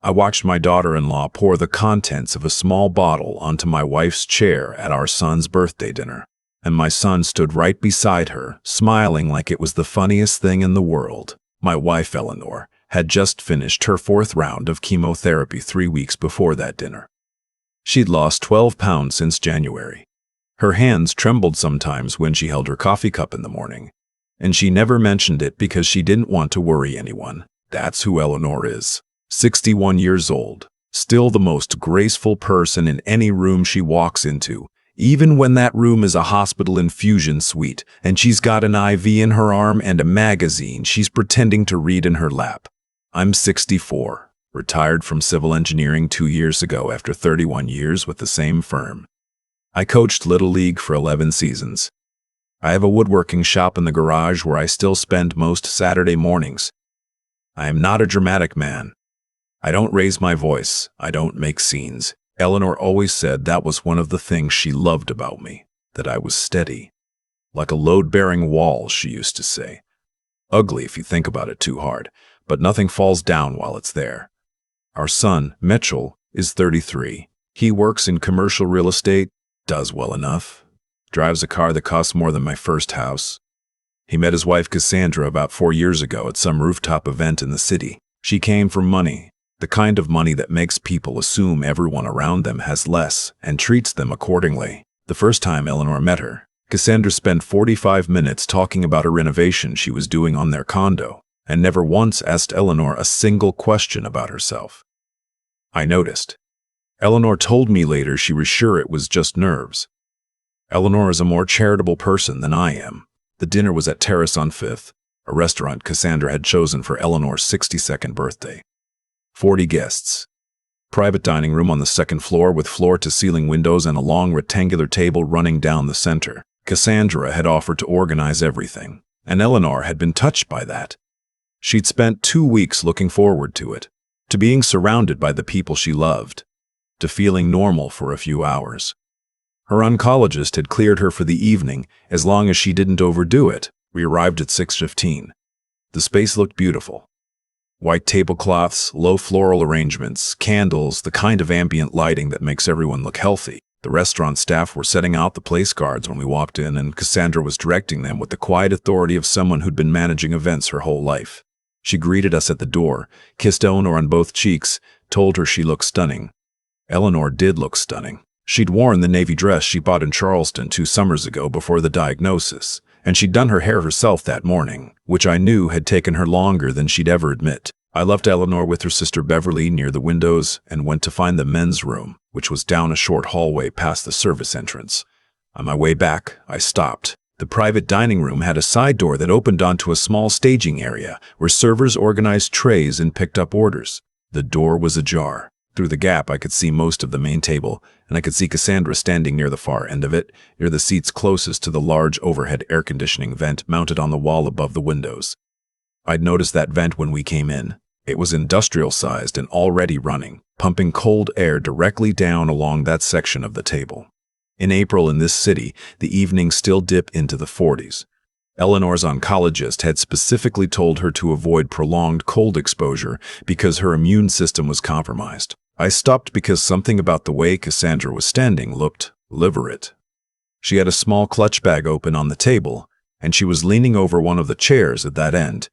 I watched my daughter-in-law pour the contents of a small bottle onto my wife's chair at our son's birthday dinner, and my son stood right beside her, smiling like it was the funniest thing in the world. My wife, Eleanor, had just finished her 4th round of chemotherapy 3 weeks before that dinner. She'd lost 12 pounds since January. Her hands trembled sometimes when she held her coffee cup in the morning, and she never mentioned it because she didn't want to worry anyone. That's who Eleanor is. 61 years old, still the most graceful person in any room she walks into, even when that room is a hospital infusion suite and she's got an IV in her arm and a magazine she's pretending to read in her lap. I'm 64, retired from civil engineering 2 years ago after 31 years with the same firm. I coached Little League for 11 seasons. I have a woodworking shop in the garage where I still spend most Saturday mornings. I am not a dramatic man. I don't raise my voice. I don't make scenes. Eleanor always said that was one of the things she loved about me, that I was steady. Like a load-bearing wall, she used to say. Ugly if you think about it too hard, but nothing falls down while it's there. Our son, Mitchell, is 33. He works in commercial real estate, does well enough, drives a car that costs more than my first house. He met his wife Cassandra about 4 years ago at some rooftop event in the city. She came for money. The kind of money that makes people assume everyone around them has less and treats them accordingly. The first time Eleanor met her, Cassandra spent 45 minutes talking about a renovation she was doing on their condo and never once asked Eleanor a single question about herself. I noticed. Eleanor told me later she was sure it was just nerves. Eleanor is a more charitable person than I am. The dinner was at Terrace on 5th, a restaurant Cassandra had chosen for Eleanor's 62nd birthday. 40 guests. Private dining room on the 2nd floor with floor-to-ceiling windows and a long rectangular table running down the center. Cassandra had offered to organize everything, and Eleanor had been touched by that. She'd spent 2 weeks looking forward to it, to being surrounded by the people she loved, to feeling normal for a few hours. Her oncologist had cleared her for the evening as long as she didn't overdo it. We arrived at 6:15. The space looked beautiful. White tablecloths, low floral arrangements, candles, the kind of ambient lighting that makes everyone look healthy. The restaurant staff were setting out the place cards when we walked in, and Cassandra was directing them with the quiet authority of someone who'd been managing events her whole life. She greeted us at the door, kissed Eleanor on both cheeks, told her she looked stunning. Eleanor did look stunning. She'd worn the navy dress she bought in Charleston 2 summers ago before the diagnosis, and she'd done her hair herself that morning, which I knew had taken her longer than she'd ever admit. I left Eleanor with her sister Beverly near the windows and went to find the men's room, which was down a short hallway past the service entrance. On my way back, I stopped. The private dining room had a side door that opened onto a small staging area where servers organized trays and picked up orders. The door was ajar. Through the gap, I could see most of the main table, and I could see Cassandra standing near the far end of it, near the seats closest to the large overhead air conditioning vent mounted on the wall above the windows. I'd noticed that vent when we came in. It was industrial-sized and already running, pumping cold air directly down along that section of the table. In April in this city, the evenings still dip into the 40s. Eleanor's oncologist had specifically told her to avoid prolonged cold exposure because her immune system was compromised. I stopped because something about the way Cassandra was standing looked liberate. She had a small clutch bag open on the table, and she was leaning over one of the chairs at that end.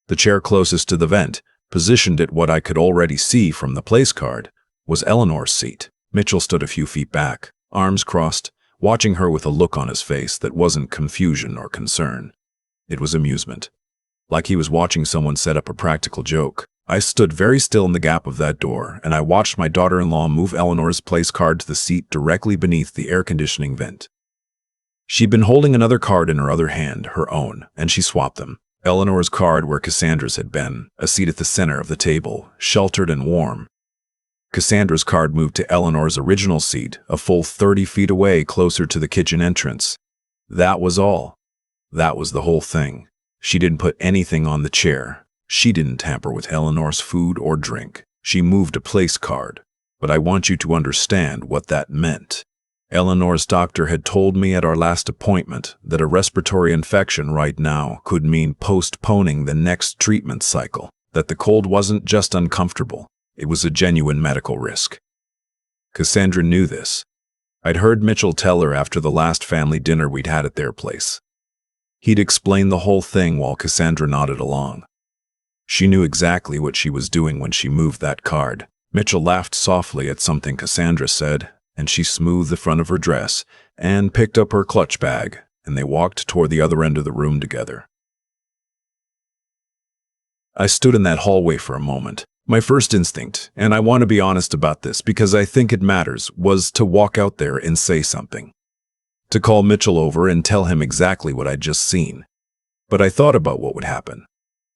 The chair closest to the vent, positioned at what I could already see from the place card, was Eleanor's seat. Mitchell stood a few feet back, arms crossed, watching her with a look on his face that wasn't confusion or concern. It was amusement. Like he was watching someone set up a practical joke. I stood very still in the gap of that door, and I watched my daughter-in-law move Eleanor's place card to the seat directly beneath the air conditioning vent. She'd been holding another card in her other hand, her own, and she swapped them. Eleanor's card where Cassandra's had been, a seat at the center of the table, sheltered and warm. Cassandra's card moved to Eleanor's original seat, a full 30 feet away closer to the kitchen entrance. That was all. That was the whole thing. She didn't put anything on the chair. She didn't tamper with Eleanor's food or drink. She moved a place card. But I want you to understand what that meant. Eleanor's doctor had told me at our last appointment that a respiratory infection right now could mean postponing the next treatment cycle, that the cold wasn't just uncomfortable, It was a genuine medical risk. Cassandra knew this. I'd heard Mitchell tell her after the last family dinner we'd had at their place. He'd explained the whole thing while Cassandra nodded along. She knew exactly what she was doing when she moved that card. Mitchell laughed softly at something Cassandra said, and she smoothed the front of her dress and picked up her clutch bag, and they walked toward the other end of the room together. I stood in that hallway for a moment. My first instinct, and I want to be honest about this because I think it matters, was to walk out there and say something. To call Mitchell over and tell him exactly what I'd just seen. But I thought about what would happen.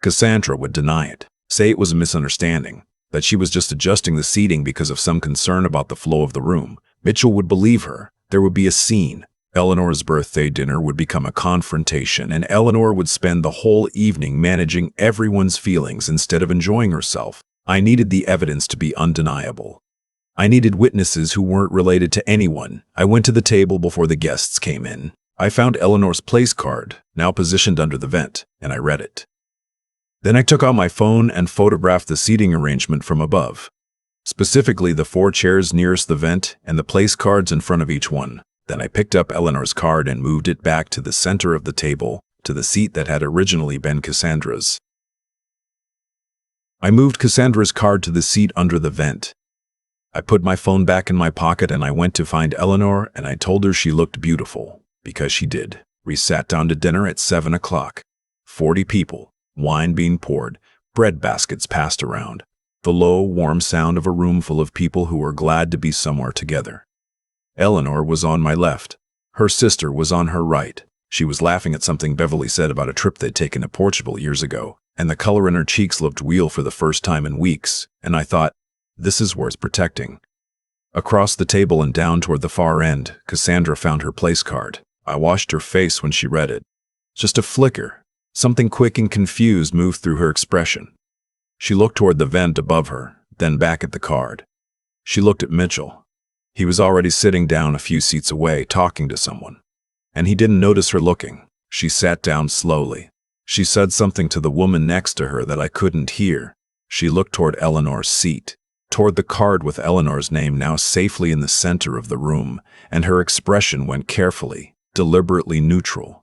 Cassandra would deny it, say it was a misunderstanding, that she was just adjusting the seating because of some concern about the flow of the room. Mitchell would believe her. There would be a scene. Eleanor's birthday dinner would become a confrontation, and Eleanor would spend the whole evening managing everyone's feelings instead of enjoying herself. I needed the evidence to be undeniable. I needed witnesses who weren't related to anyone. I went to the table before the guests came in. I found Eleanor's place card, now positioned under the vent, and I read it. Then I took out my phone and photographed the seating arrangement from above, specifically the 4 chairs nearest the vent and the place cards in front of each one. Then I picked up Eleanor's card and moved it back to the center of the table, to the seat that had originally been Cassandra's. I moved Cassandra's card to the seat under the vent. I put my phone back in my pocket and I went to find Eleanor and I told her she looked beautiful, because she did. We sat down to dinner at 7 o'clock. 40 people, wine being poured, bread baskets passed around, the low, warm sound of a room full of people who were glad to be somewhere together. Eleanor was on my left. Her sister was on her right. She was laughing at something Beverly said about a trip they'd taken to Portugal years ago, and the color in her cheeks looked real for the first time in weeks, and I thought, this is worth protecting. Across the table and down toward the far end, Cassandra found her place card. I watched her face when she read it. Just a flicker. Something quick and confused moved through her expression. She looked toward the vent above her, then back at the card. She looked at Mitchell. He was already sitting down a few seats away, talking to someone. And he didn't notice her looking. She sat down slowly. She said something to the woman next to her that I couldn't hear. She looked toward Eleanor's seat, toward the card with Eleanor's name now safely in the center of the room, and her expression went carefully, deliberately neutral.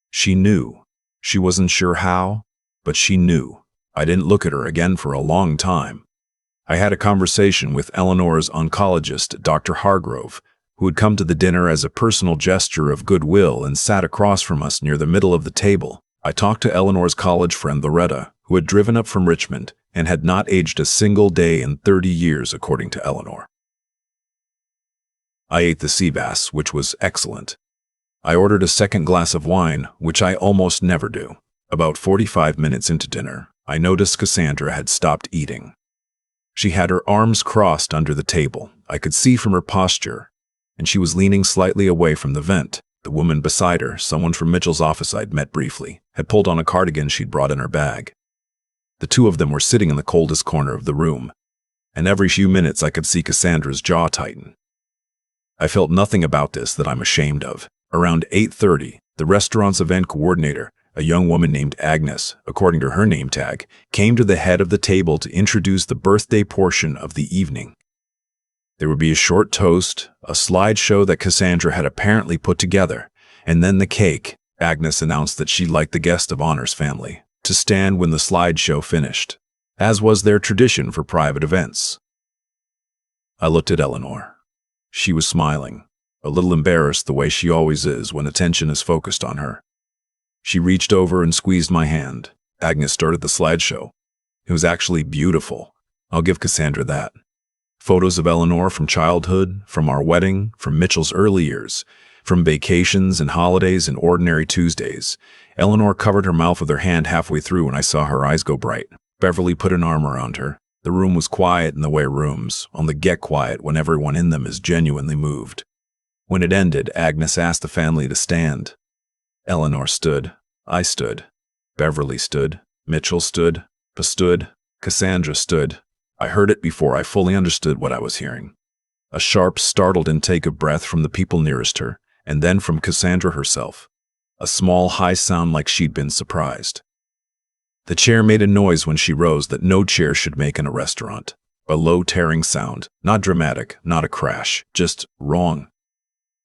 She knew. She wasn't sure how, but she knew. I didn't look at her again for a long time. I had a conversation with Eleanor's oncologist, Dr. Hargrove, who had come to the dinner as a personal gesture of goodwill and sat across from us near the middle of the table. I talked to Eleanor's college friend Loretta, who had driven up from Richmond and had not aged a single day in 30 years, according to Eleanor. I ate the sea bass, which was excellent. I ordered a second glass of wine, which I almost never do. About 45 minutes into dinner, I noticed Cassandra had stopped eating. She had her arms crossed under the table. I could see from her posture, and she was leaning slightly away from the vent. The woman beside her, someone from Mitchell's office I'd met briefly, had pulled on a cardigan she'd brought in her bag. The two of them were sitting in the coldest corner of the room, and every few minutes I could see Cassandra's jaw tighten. I felt nothing about this that I'm ashamed of. Around 8:30, the restaurant's event coordinator, a young woman named Agnes, according to her name tag, came to the head of the table to introduce the birthday portion of the evening. There would be a short toast, a slideshow that Cassandra had apparently put together, and then the cake. Agnes announced that she'd like the guest of honor's family to stand when the slideshow finished, as was their tradition for private events. I looked at Eleanor. She was smiling, a little embarrassed the way she always is when attention is focused on her. She reached over and squeezed my hand. Agnes started the slideshow. It was actually beautiful. I'll give Cassandra that. Photos of Eleanor from childhood, from our wedding, from Mitchell's early years, from vacations and holidays and ordinary Tuesdays. Eleanor covered her mouth with her hand halfway through and I saw her eyes go bright. Beverly put an arm around her. The room was quiet in the way rooms only get quiet when everyone in them is genuinely moved. When it ended, Agnes asked the family to stand. Eleanor stood. I stood. Beverly stood. Mitchell stood. Pa stood. Cassandra stood. I heard it before I fully understood what I was hearing. A sharp, startled intake of breath from the people nearest her, and then from Cassandra herself. A small, high sound like she'd been surprised. The chair made a noise when she rose that no chair should make in a restaurant. A low tearing sound, not dramatic, not a crash, just wrong.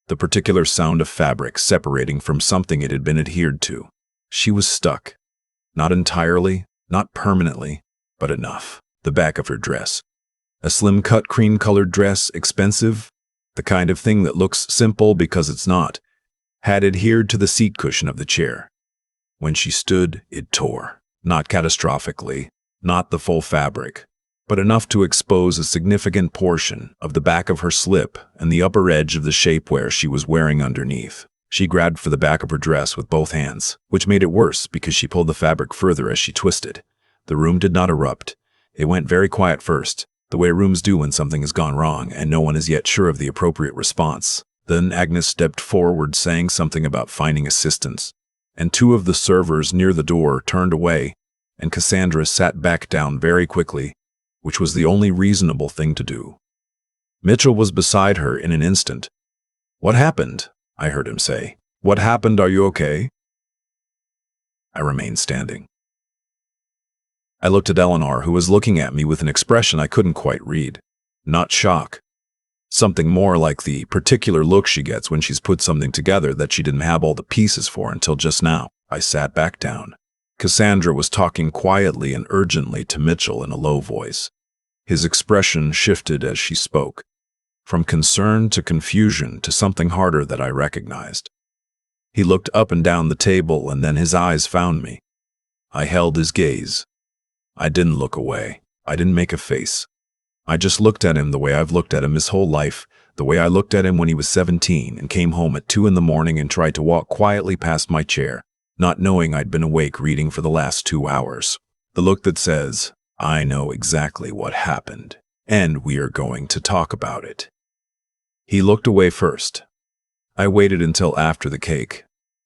The particular sound of fabric separating from something it had been adhered to. She was stuck. Not entirely, not permanently, but enough. The back of her dress. A slim-cut cream-colored dress, expensive, the kind of thing that looks simple because it's not, had adhered to the seat cushion of the chair. When she stood, it tore. Not catastrophically, not the full fabric, but enough to expose a significant portion of the back of her slip and the upper edge of the shapewear she was wearing underneath. She grabbed for the back of her dress with both hands, which made it worse because she pulled the fabric further as she twisted. The room did not erupt. It went very quiet first, the way rooms do when something has gone wrong and no one is yet sure of the appropriate response. Then Agnes stepped forward saying something about finding assistance, and two of the servers near the door turned away, and Cassandra sat back down very quickly, which was the only reasonable thing to do. Mitchell was beside her in an instant. "What happened?" I heard him say. "What happened? Are you okay?" I remained standing. I looked at Eleanor, who was looking at me with an expression I couldn't quite read. Not shock. Something more like the particular look she gets when she's put something together that she didn't have all the pieces for until just now. I sat back down. Cassandra was talking quietly and urgently to Mitchell in a low voice. His expression shifted as she spoke, from concern to confusion to something harder that I recognized. He looked up and down the table, and then his eyes found me. I held his gaze. I didn't look away. I didn't make a face. I just looked at him the way I've looked at him his whole life, the way I looked at him when he was 17 and came home at 2 in the morning and tried to walk quietly past my chair, not knowing I'd been awake reading for the last 2 hours. The look that says, "I know exactly what happened, and we are going to talk about it." He looked away first. I waited until after the cake,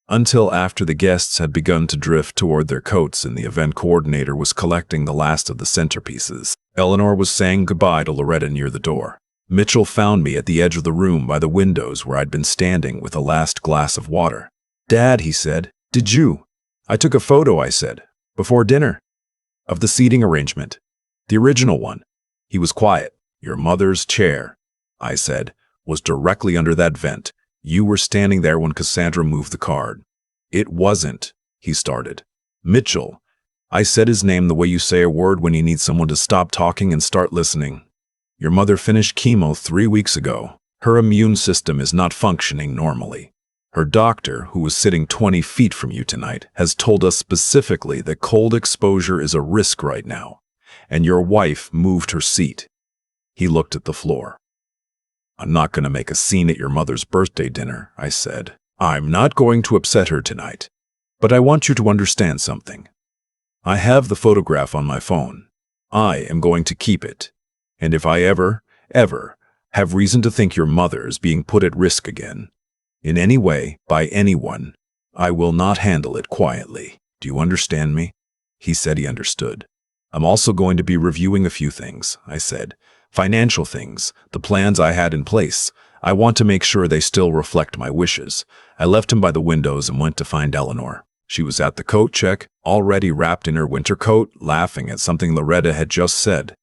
until after the guests had begun to drift toward their coats and the event coordinator was collecting the last of the centerpieces. Eleanor was saying goodbye to Loretta near the door. Mitchell found me at the edge of the room by the windows where I'd been standing with a last glass of water. "Dad," he said, "did you?" "I took a photo," I said, "before dinner. Of the seating arrangement. The original one." He was quiet. "Your mother's chair," I said, "was directly under that vent. You were standing there when Cassandra moved the card." "It wasn't," he started. "Mitchell." I said his name the way you say a word when you need someone to stop talking and start listening. "Your mother finished chemo 3 weeks ago. Her immune system is not functioning normally. Her doctor, who was sitting 20 feet from you tonight, has told us specifically that cold exposure is a risk right now, and your wife moved her seat." He looked at the floor. "I'm not going to make a scene at your mother's birthday dinner," I said. "I'm not going to upset her tonight. But I want you to understand something. I have the photograph on my phone. I am going to keep it. And if I ever have reason to think your mother is being put at risk again, in any way, by anyone, I will not handle it quietly. Do you understand me?" He said he understood. "I'm also going to be reviewing a few things," I said. "Financial things, the plans I had in place. I want to make sure they still reflect my wishes." I left him by the windows and went to find Eleanor. She was at the coat check, already wrapped in her winter coat, laughing at something Loretta had just said.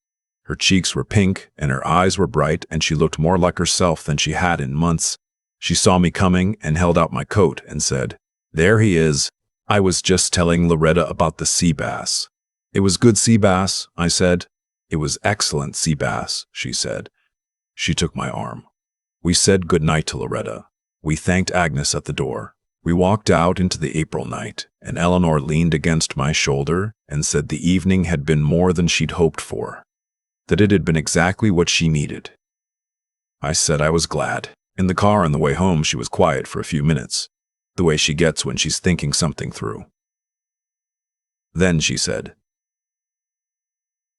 Her cheeks were pink and her eyes were bright, and she looked more like herself than she had in months. She saw me coming and held out my coat and said, "There he is." "I was just telling Loretta about the sea bass." "It was good sea bass," I said. "It was excellent sea bass," she said. She took my arm. We said good night to Loretta. We thanked Agnes at the door. We walked out into the April night, and Eleanor leaned against my shoulder and said the evening had been more than she'd hoped for, that it had been exactly what she needed. I said I was glad. In the car on the way home, she was quiet for a few minutes, the way she gets when she's thinking something through. Then she said,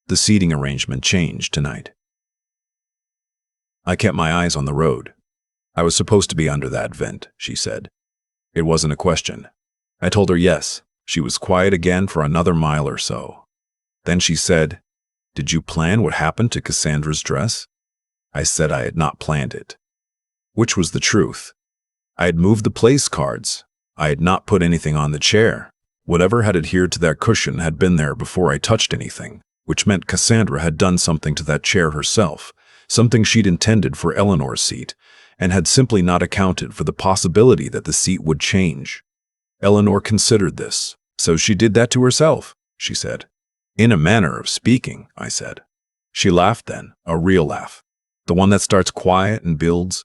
"The seating arrangement changed tonight." I kept my eyes on the road. "I was supposed to be under that vent," she said. It wasn't a question. I told her yes. She was quiet again for another mile or so. Then she said, "Did you plan what happened to Cassandra's dress?" I said I had not planned it. Which was the truth. I had moved the place cards. I had not put anything on the chair. Whatever had adhered to that cushion had been there before I touched anything. which meant Cassandra had done something to that chair herself, something she'd intended for Eleanor's seat, and had simply not accounted for the possibility that the seat would change. Eleanor considered this. "So she did that to herself," she said. "In a manner of speaking," I said. She laughed then, a real laugh. The one that starts quiet and builds.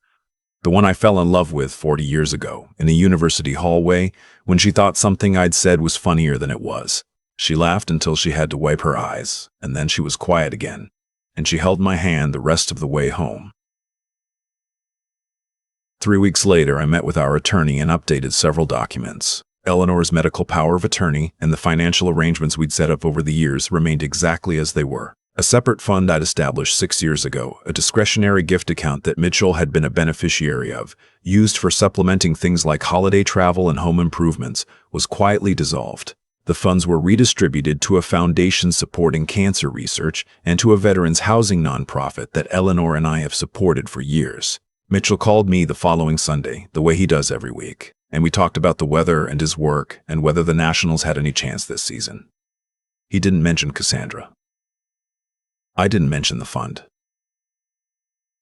The one I fell in love with 40 years ago, in a university hallway, when she thought something I'd said was funnier than it was. She laughed until she had to wipe her eyes, and then she was quiet again, and she held my hand the rest of the way home. 3 weeks later, I met with our attorney and updated several documents. Eleanor's medical power of attorney and the financial arrangements we'd set up over the years remained exactly as they were. A separate fund I'd established 6 years ago, a discretionary gift account that Mitchell had been a beneficiary of, used for supplementing things like holiday travel and home improvements, was quietly dissolved. The funds were redistributed to a foundation supporting cancer research and to a veterans housing nonprofit that Eleanor and I have supported for years. Mitchell called me the following Sunday, the way he does every week, and we talked about the weather and his work and whether the Nationals had any chance this season. He didn't mention Cassandra. I didn't mention the fund.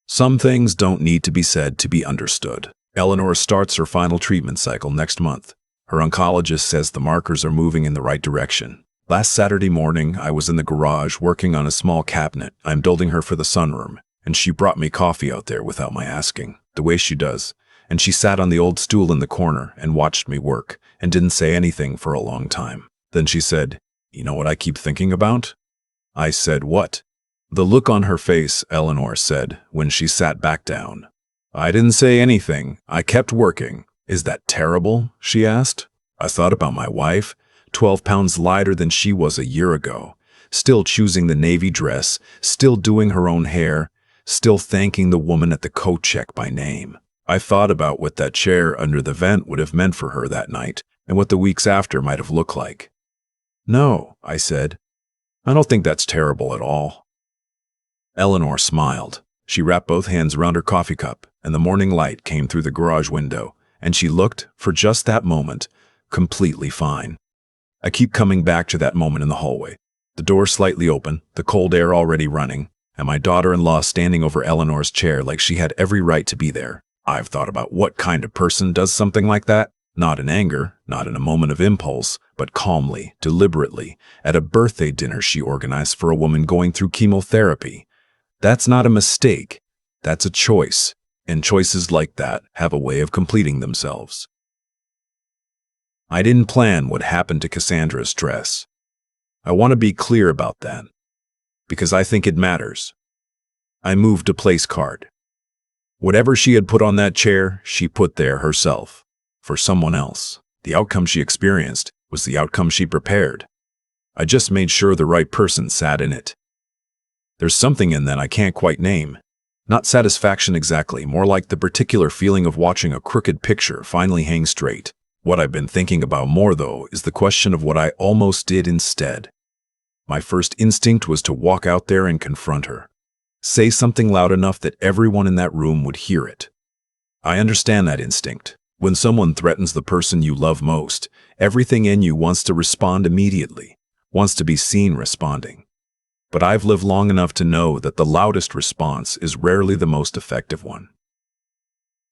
Some things don't need to be said to be understood. Eleanor starts her final treatment cycle next month. Her oncologist says the markers are moving in the right direction. Last Saturday morning, I was in the garage working on a small cabinet I'm building her for the sunroom, and she brought me coffee out there without my asking, the way she does, and she sat on the old stool in the corner and watched me work and didn't say anything for a long time. Then she said, "You know what I keep thinking about?" I said, "What?" "The look on her face," Eleanor said, when she sat back down. I didn't say anything. I kept working. "Is that terrible?" she asked. I thought about my wife, 12 pounds lighter than she was a year ago, still choosing the navy dress, still doing her own hair, still thanking the woman at the coat check by name. I thought about what that chair under the vent would have meant for her that night and what the weeks after might have looked like. "No," I said. "I don't think that's terrible at all." Eleanor smiled. She wrapped both hands around her coffee cup, and the morning light came through the garage window, and she looked, for just that moment, completely fine. I keep coming back to that moment in the hallway. The door slightly open, the cold air already running, and my daughter-in-law standing over Eleanor's chair like she had every right to be there. I've thought about what kind of person does something like that, not in anger, not in a moment of impulse, but calmly, deliberately, at a birthday dinner she organized for a woman going through chemotherapy. That's not a mistake, that's a choice, and choices like that have a way of completing themselves. I didn't plan what happened to Cassandra's dress. I want to be clear about that, because I think it matters. I moved a place card. Whatever she had put on that chair, she put there herself, for someone else. The outcome she experienced was the outcome she prepared. I just made sure the right person sat in it. There's something in that I can't quite name. Not satisfaction exactly, more like the particular feeling of watching a crooked picture finally hang straight. What I've been thinking about more, though, is the question of what I almost did instead. My first instinct was to walk out there and confront her. Say something loud enough that everyone in that room would hear it. I understand that instinct. When someone threatens the person you love most, everything in you wants to respond immediately, wants to be seen responding. But I've lived long enough to know that the loudest response is rarely the most effective one.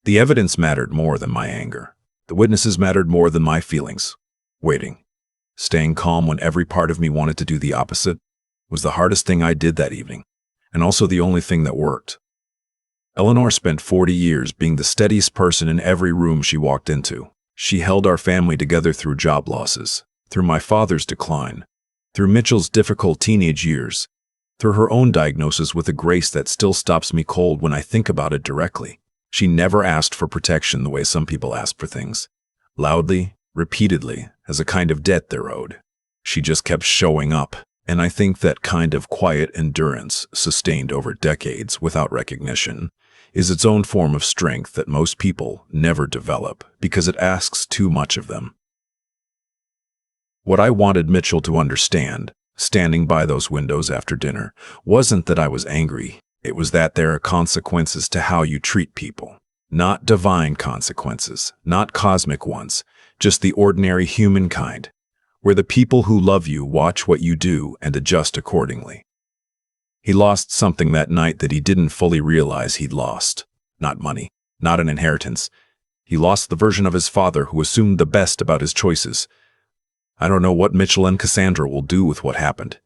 The evidence mattered more than my anger. The witnesses mattered more than my feelings. Waiting, staying calm when every part of me wanted to do the opposite, was the hardest thing I did that evening, and also the only thing that worked. Eleanor spent 40 years being the steadiest person in every room she walked into. She held our family together through job losses, through my father's decline, through Mitchell's difficult teenage years, through her own diagnosis with a grace that still stops me cold when I think about it directly. She never asked for protection the way some people ask for things, loudly, repeatedly, as a kind of debt they're owed. She just kept showing up, and I think that kind of quiet endurance, sustained over decades without recognition, is its own form of strength that most people never develop because it asks too much of them. What I wanted Mitchell to understand, standing by those windows after dinner, wasn't that I was angry. It was that there are consequences to how you treat people. Not divine consequences, not cosmic ones, just the ordinary human kind, where the people who love you watch what you do and adjust accordingly. He lost something that night that he didn't fully realize he'd lost. Not money, not an inheritance. He lost the version of his father who assumed the best about his choices. I don't know what Mitchell and Cassandra will do with what happened.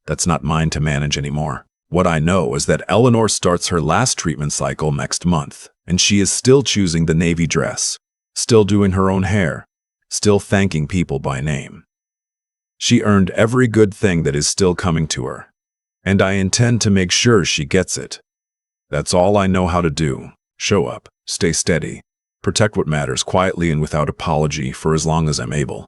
That's not mine to manage anymore. What I know is that Eleanor starts her last treatment cycle next month, and she is still choosing the navy dress, still doing her own hair, still thanking people by name. She earned every good thing that is still coming to her, and I intend to make sure she gets it. That's all I know how to do. Show up, stay steady, protect what matters quietly and without apology for as long as I'm able.